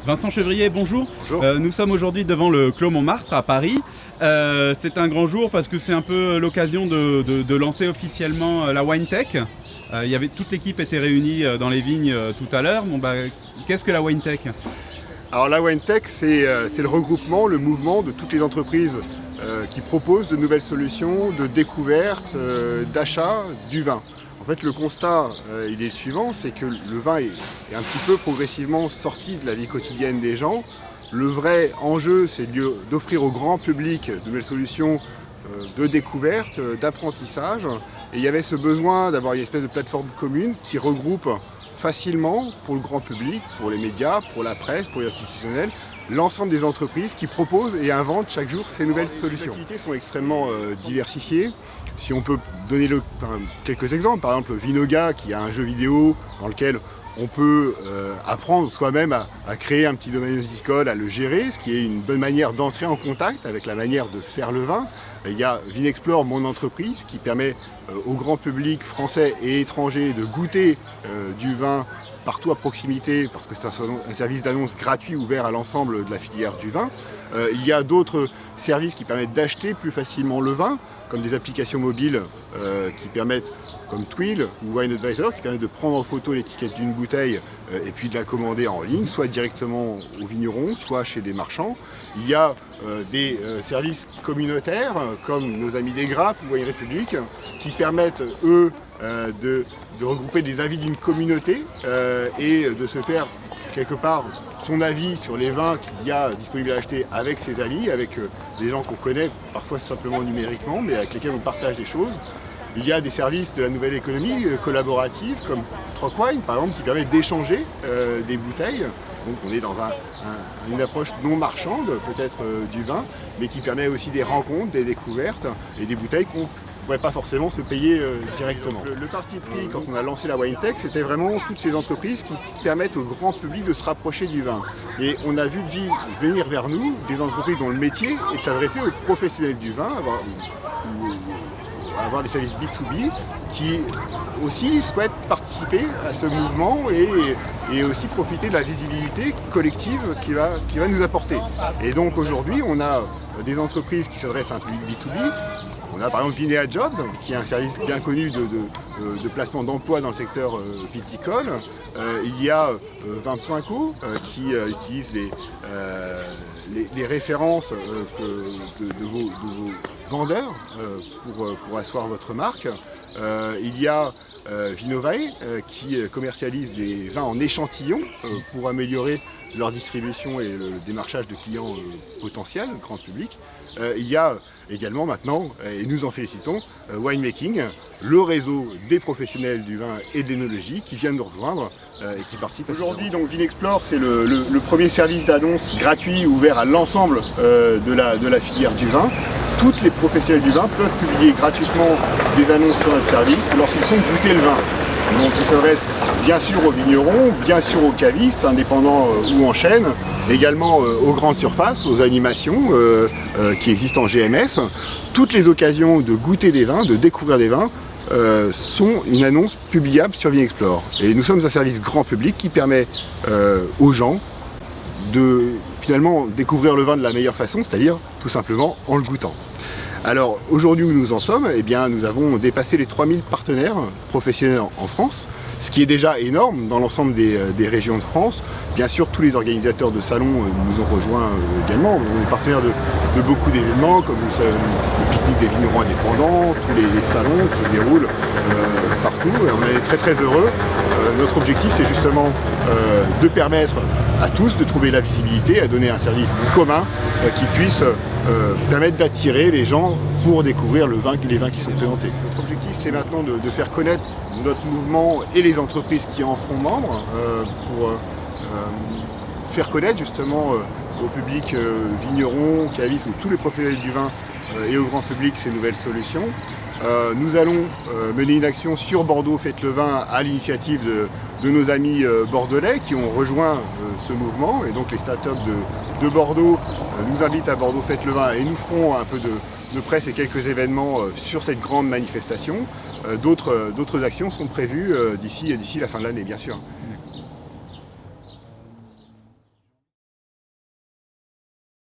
Vincent Chevrier, bonjour. Bonjour. Nous sommes aujourd'hui devant le Clos Montmartre à Paris. C'est un grand jour parce que c'est un peu l'occasion de lancer officiellement la WineTech. Toute l'équipe était réunie dans les vignes tout à l'heure. Qu'est-ce que la WineTech? Alors la WineTech, c'est le regroupement, le mouvement de toutes les entreprises qui proposent de nouvelles solutions de découverte, d'achat du vin. En fait, le constat, il est le suivant, c'est que le vin est un petit peu progressivement sorti de la vie quotidienne des gens. Le vrai enjeu, c'est d'offrir au grand public de nouvelles solutions de découverte, d'apprentissage. Et il y avait ce besoin d'avoir une espèce de plateforme commune qui regroupe facilement pour le grand public, pour les médias, pour la presse, pour les institutionnels, l'ensemble des entreprises qui proposent et inventent chaque jour ces nouvelles solutions. Les activités sont extrêmement diversifiées. Si on peut donner quelques exemples, par exemple Vinoga qui a un jeu vidéo dans lequel on peut apprendre soi-même à créer un petit domaine viticole, à le gérer, ce qui est une bonne manière d'entrer en contact avec la manière de faire le vin. Il y a Vinexplore, mon entreprise, qui permet au grand public français et étranger de goûter du vin partout à proximité, parce que c'est un service d'annonce gratuit ouvert à l'ensemble de la filière du vin. Il y a d'autres services qui permettent d'acheter plus facilement le vin, comme des applications mobiles qui permettent, comme Twill ou Wine Advisor, qui permettent de prendre en photo l'étiquette d'une bouteille et puis de la commander en ligne, soit directement au vigneron, soit chez des marchands. Il y a des services communautaires, comme nos amis des Grappes ou Wine République, qui permettent, eux, de regrouper des avis d'une communauté et de se faire, quelque part, son avis sur les vins qu'il y a disponibles à acheter avec ses amis, avec des gens qu'on connaît, parfois simplement numériquement, mais avec lesquels on partage des choses. Il y a des services de la nouvelle économie collaborative, comme Trocwine, par exemple, qui permet d'échanger des bouteilles. Donc on est dans une approche non marchande, peut-être, du vin, mais qui permet aussi des rencontres, des découvertes et des bouteilles qu'on ne pourrait pas forcément se payer directement. Le parti pris, quand on a lancé la WineTech, c'était vraiment toutes ces entreprises qui permettent au grand public de se rapprocher du vin. Et on a vu venir vers nous des entreprises dont le métier est de s'adresser aux professionnels du vin, avoir des services B2B qui aussi souhaitent participer à ce mouvement et aussi profiter de la visibilité collective qu'il va nous apporter. Et donc aujourd'hui, on a des entreprises qui s'adressent à un public B2B. On a par exemple Vinea Jobs, qui est un service bien connu de placement d'emploi dans le secteur viticole. Il y a Vin.co qui utilise les références de vos vendeurs pour asseoir votre marque. Il y a Vinovae qui commercialise des vins en échantillons pour améliorer leur distribution et le démarchage de clients potentiels, grand public. Il y a également maintenant, et nous en félicitons, Winemaking, le réseau des professionnels du vin et de l'énologie qui vient de nous rejoindre et qui participe. Aujourd'hui, donc Vinexplore, c'est le premier service d'annonce gratuit ouvert à l'ensemble de la filière du vin. Toutes les professionnels du vin peuvent publier gratuitement des annonces sur notre service lorsqu'ils font goûter le vin. Donc ils s'adressent bien sûr aux vignerons, bien sûr aux cavistes, indépendants ou en chaîne, également aux grandes surfaces, aux animations qui existent en GMS. Toutes les occasions de goûter des vins, de découvrir des vins, sont une annonce publiable sur Vinexplore. Et nous sommes un service grand public qui permet aux gens de finalement découvrir le vin de la meilleure façon, c'est-à-dire tout simplement en le goûtant. Alors aujourd'hui où nous en sommes, eh bien, nous avons dépassé les 3000 partenaires professionnels en France, ce qui est déjà énorme dans l'ensemble des régions de France. Bien sûr, tous les organisateurs de salons nous ont rejoints également. On est partenaire de beaucoup d'événements, comme le pique-nique des vignerons indépendants, tous les salons qui se déroulent partout. Et on est très très heureux. Notre objectif, c'est justement de permettre à tous de trouver la visibilité, à donner un service commun qui puisse permettre d'attirer les gens pour découvrir les vins qui sont présentés. Notre objectif, c'est maintenant de faire connaître notre mouvement et les entreprises qui en font membres pour faire connaître justement au public vigneron, cavistes ou tous les professionnels du vin et au grand public ces nouvelles solutions. Nous allons mener une action sur Bordeaux Faites le Vin à l'initiative de nos amis bordelais qui ont rejoint ce mouvement. Et donc les startups de Bordeaux nous invitent à Bordeaux Faites le Vin et nous ferons un peu de presse et quelques événements sur cette grande manifestation. D'autres actions sont prévues d'ici la fin de l'année, bien sûr.